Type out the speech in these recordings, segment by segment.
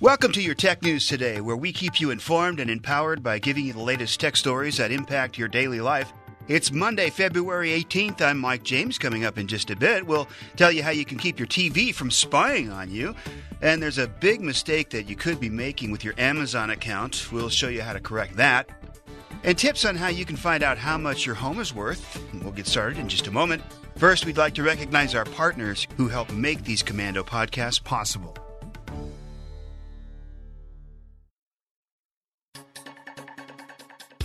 Welcome to your Tech News Today, where we keep you informed and empowered by giving you the latest tech stories that impact your daily life. It's Monday, February 18th. I'm Mike James. Coming up in just a bit, we'll tell you how you can keep your TV from spying on you. And there's a big mistake that you could be making with your Amazon account. We'll show you how to correct that. And tips on how you can find out how much your home is worth. And we'll get started in just a moment. First, we'd like to recognize our partners who help make these Komando podcasts possible.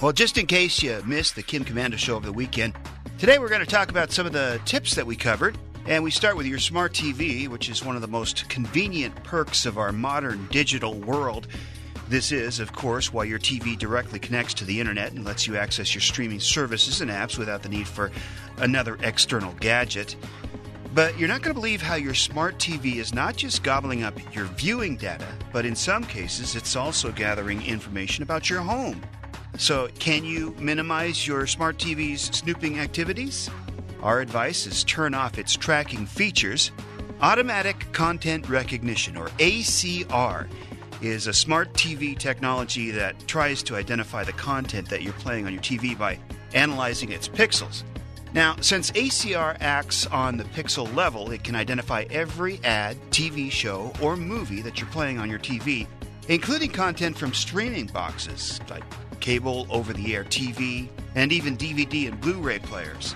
Well, just in case you missed the Kim Komando show over the weekend, today we're going to talk about some of the tips that we covered. And we start with your smart TV, which is one of the most convenient perks of our modern digital world. This is, of course, why your TV directly connects to the internet and lets you access your streaming services and apps without the need for another external gadget. But you're not going to believe how your smart TV is not just gobbling up your viewing data, but in some cases it's also gathering information about your home. So, can you minimize your smart TV's snooping activities? Our advice is turn off its tracking features. Automatic Content Recognition, or ACR, is a smart TV technology that tries to identify the content that you're playing on your TV by analyzing its pixels. Now, since ACR acts on the pixel level, it can identify every ad, TV show, or movie that you're playing on your TV, including content from streaming boxes like cable, over-the-air TV, and even DVD and Blu-ray players.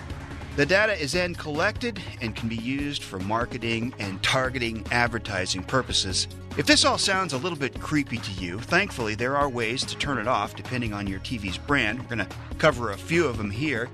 The data is then collected and can be used for marketing and targeting advertising purposes. If this all sounds a little bit creepy to you, thankfully there are ways to turn it off depending on your TV's brand. We're going to cover a few of them here.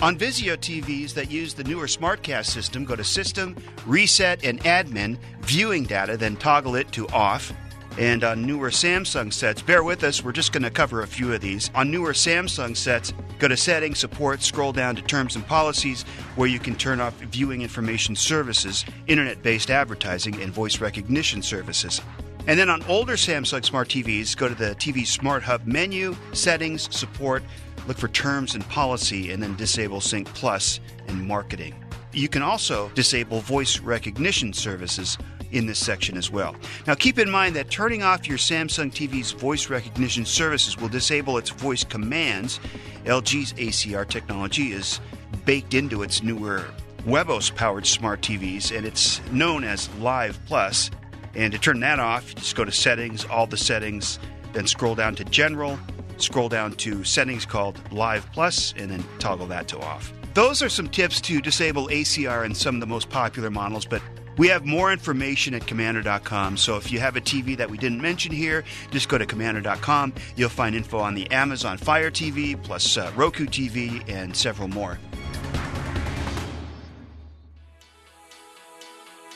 On Vizio TVs that use the newer SmartCast system, go to System, Reset, and Admin, Viewing Data, then toggle it to Off. And on newer Samsung sets, bear with us, we're just going to cover a few of these. On newer Samsung sets, go to Settings, Support, scroll down to Terms and Policies, where you can turn off viewing information services, internet-based advertising, and voice recognition services. And then on older Samsung Smart TVs, go to the TV Smart Hub menu, Settings, Support, look for Terms and Policy, and then disable Sync Plus and Marketing. You can also disable voice recognition services in this section as well. Now keep in mind that turning off your Samsung TV's voice recognition services will disable its voice commands. LG's ACR technology is baked into its newer Webos-powered smart TVs, and it's known as Live Plus. And to turn that off, just go to Settings, all the settings, then scroll down to General, scroll down to settings called Live Plus, and then toggle that to off. Those are some tips to disable ACR in some of the most popular models, but we have more information at Komando.com, so if you have a TV that we didn't mention here, just go to Komando.com. You'll find info on the Amazon Fire TV, plus Roku TV, and several more.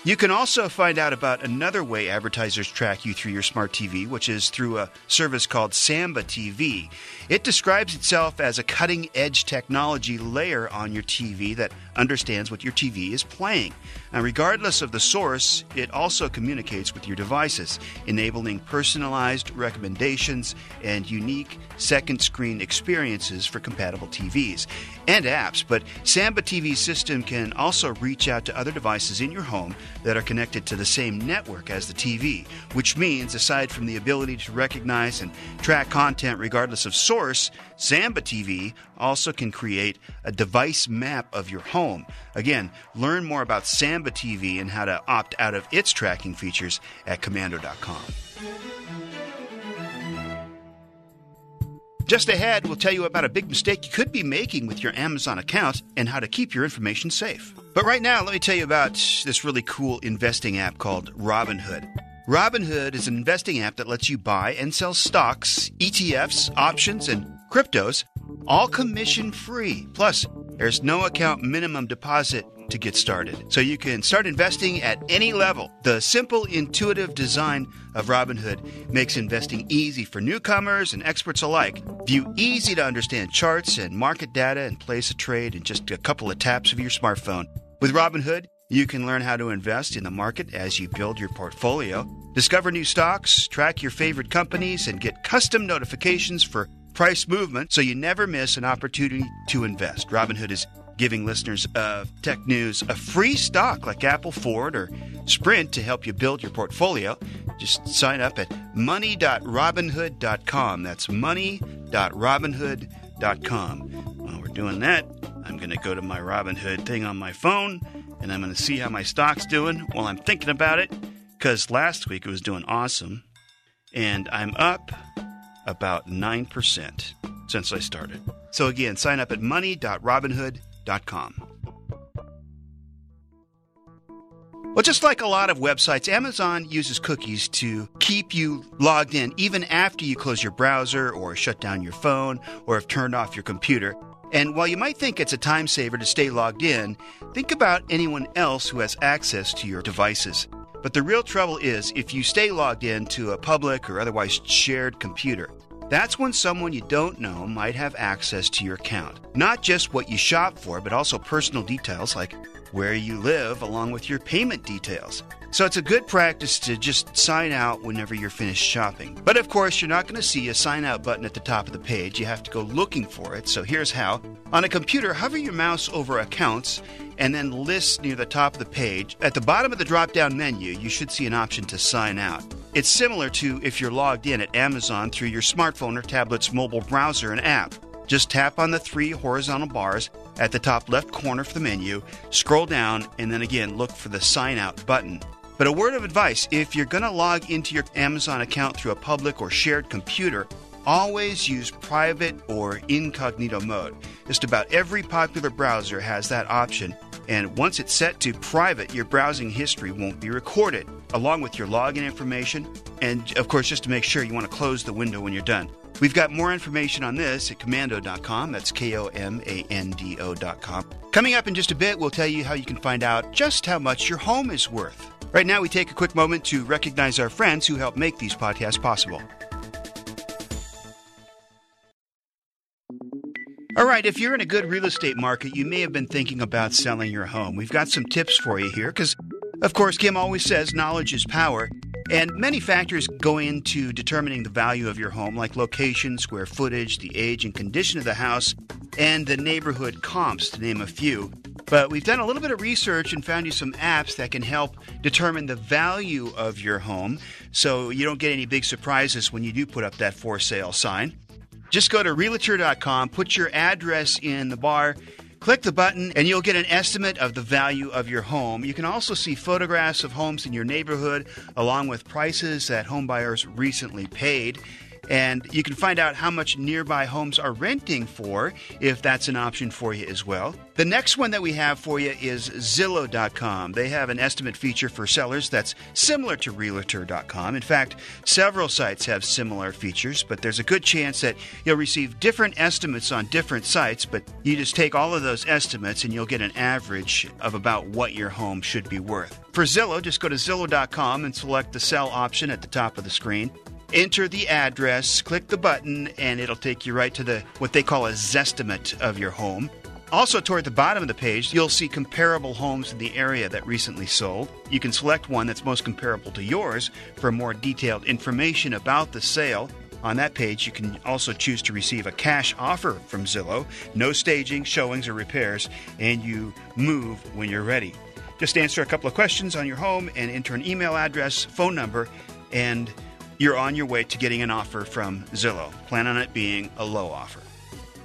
You can also find out about another way advertisers track you through your smart TV, which is through a service called Samba TV. It describes itself as a cutting-edge technology layer on your TV that understands what your TV is playing. Now, regardless of the source, it also communicates with your devices, enabling personalized recommendations and unique second-screen experiences for compatible TVs and apps. But Samba TV system can also reach out to other devices in your home that are connected to the same network as the TV, which means, aside from the ability to recognize and track content regardless of source, Samba TV also can create a device map of your home. Again, learn more about Samba TV and how to opt out of its tracking features at Komando.com. Just ahead, we'll tell you about a big mistake you could be making with your Amazon account and how to keep your information safe. But right now, let me tell you about this really cool investing app called Robinhood. Robinhood is an investing app that lets you buy and sell stocks, ETFs, options, and cryptos, all commission-free. Plus, there's no account minimum deposit to get started. So you can start investing at any level. The simple, intuitive design of Robinhood makes investing easy for newcomers and experts alike. View easy-to-understand charts and market data and place a trade in just a couple of taps of your smartphone. With Robinhood, you can learn how to invest in the market as you build your portfolio, discover new stocks, track your favorite companies, and get custom notifications for price movement so you never miss an opportunity to invest. Robinhood is giving listeners of Tech News a free stock like Apple, Ford, or Sprint to help you build your portfolio. Just sign up at money.robinhood.com. That's money.robinhood.com. While we're doing that, I'm going to go to my Robinhood thing on my phone, and I'm going to see how my stock's doing while I'm thinking about it, because last week it was doing awesome, and I'm up about 9% since I started. So again, sign up at money.robinhood.com. Well, just like a lot of websites, Amazon uses cookies to keep you logged in even after you close your browser or shut down your phone or have turned off your computer. And while you might think it's a time saver to stay logged in, think about anyone else who has access to your devices. But the real trouble is if you stay logged in to a public or otherwise shared computer. That's when someone you don't know might have access to your account. Not just what you shop for, but also personal details like where you live, along with your payment details. So it's a good practice to just sign out whenever you're finished shopping. But of course, you're not going to see a sign out button at the top of the page. You have to go looking for it. So here's how. On a computer, hover your mouse over Accounts and then Lists near the top of the page. At the bottom of the drop-down menu, you should see an option to sign out. It's similar to if you're logged in at Amazon through your smartphone or tablet's mobile browser and app. Just tap on the 3 horizontal bars at the top left corner of the menu, scroll down, and then again look for the Sign Out button. But a word of advice, if you're going to log into your Amazon account through a public or shared computer, always use private or incognito mode. Just about every popular browser has that option, and once it's set to private, your browsing history won't be recorded, along with your login information, and of course, just to make sure, you want to close the window when you're done. We've got more information on this at komando.com. That's komando.com. Coming up in just a bit, we'll tell you how you can find out just how much your home is worth. Right now, we take a quick moment to recognize our friends who help make these podcasts possible. All right, if you're in a good real estate market, you may have been thinking about selling your home. We've got some tips for you here because, of course, Kim always says knowledge is power. And many factors go into determining the value of your home, like location, square footage, the age and condition of the house, and the neighborhood comps, to name a few. But we've done a little bit of research and found you some apps that can help determine the value of your home so you don't get any big surprises when you do put up that for sale sign. Just go to Realtor.com, put your address in the bar, click the button, and you'll get an estimate of the value of your home. You can also see photographs of homes in your neighborhood, along with prices that home buyers recently paid. And you can find out how much nearby homes are renting for, if that's an option for you as well. The next one that we have for you is Zillow.com. They have an estimate feature for sellers that's similar to Realtor.com. In fact, several sites have similar features, but there's a good chance that you'll receive different estimates on different sites, but you just take all of those estimates and you'll get an average of about what your home should be worth. For Zillow, just go to Zillow.com and select the sell option at the top of the screen. Enter the address, click the button, and it'll take you right to what they call a Zestimate of your home. Also, toward the bottom of the page, you'll see comparable homes in the area that recently sold. You can select one that's most comparable to yours for more detailed information about the sale. On that page, you can also choose to receive a cash offer from Zillow. No staging, showings, or repairs, and you move when you're ready. Just answer a couple of questions on your home and enter an email address, phone number, and you're on your way to getting an offer from Zillow. Plan on it being a low offer.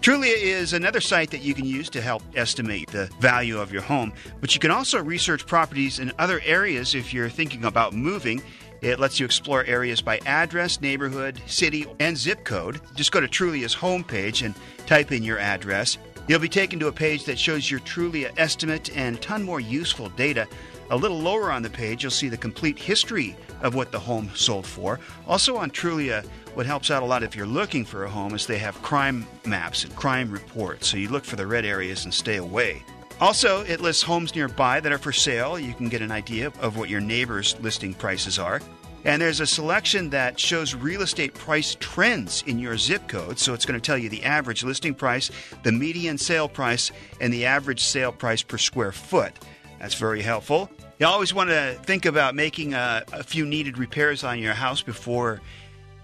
Trulia is another site that you can use to help estimate the value of your home, but you can also research properties in other areas if you're thinking about moving. It lets you explore areas by address, neighborhood, city, and zip code. Just go to Trulia's homepage and type in your address. You'll be taken to a page that shows your Trulia estimate and a ton more useful data. A little lower on the page, you'll see the complete history of what the home sold for. Also on Trulia, what helps out a lot if you're looking for a home is they have crime maps and crime reports, so you look for the red areas and stay away. Also, it lists homes nearby that are for sale. You can get an idea of what your neighbor's listing prices are. And there's a selection that shows real estate price trends in your zip code. So it's going to tell you the average listing price, the median sale price, and the average sale price per square foot. That's very helpful. You always want to think about making a few needed repairs on your house before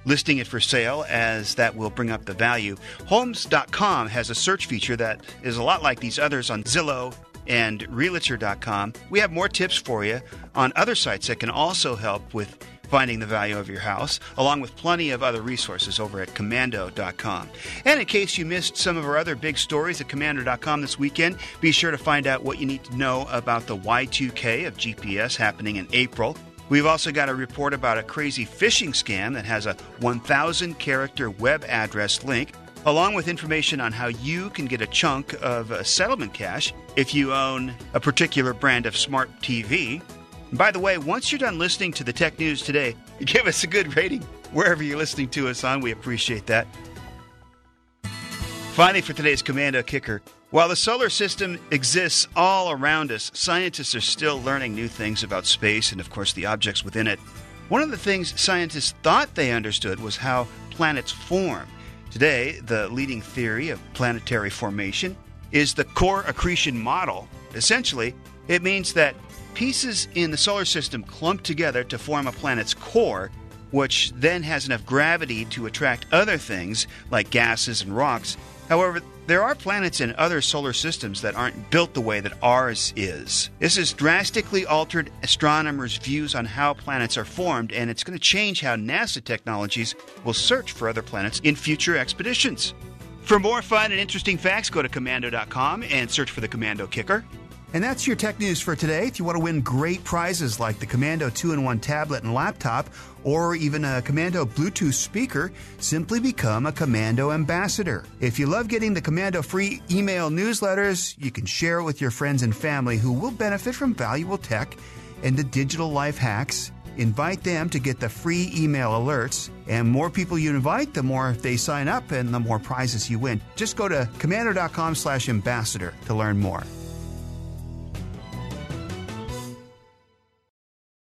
listing it for sale, as that will bring up the value. Homes.com has a search feature that is a lot like these others on Zillow and Realtor.com. We have more tips for you on other sites that can also help with finding the value of your house, along with plenty of other resources over at Komando.com. And in case you missed some of our other big stories at Komando.com this weekend, be sure to find out what you need to know about the Y2K of GPS happening in April. We've also got a report about a crazy phishing scam that has a 1,000-character web address link, along with information on how you can get a chunk of settlement cash if you own a particular brand of smart TV. And by the way, once you're done listening to the Tech News Today, give us a good rating wherever you're listening to us on. We appreciate that. Finally, for today's Komando Kicker, while the solar system exists all around us, scientists are still learning new things about space and, of course, the objects within it. One of the things scientists thought they understood was how planets form. Today, the leading theory of planetary formation is the core accretion model. Essentially, it means that pieces in the solar system clump together to form a planet's core, which then has enough gravity to attract other things like gases and rocks. However, there are planets in other solar systems that aren't built the way that ours is. This has drastically altered astronomers' views on how planets are formed, and it's going to change how NASA technologies will search for other planets in future expeditions. For more fun and interesting facts, go to Komando.com and search for the Komando Kicker. And that's your tech news for today. If you want to win great prizes like the Komando 2-in-1 tablet and laptop, or even a Komando Bluetooth speaker, simply become a Komando ambassador. If you love getting the Komando free email newsletters, you can share it with your friends and family who will benefit from valuable tech and the digital life hacks. Invite them to get the free email alerts. And more people you invite, the more they sign up and the more prizes you win. Just go to Komando.com/ambassador to learn more.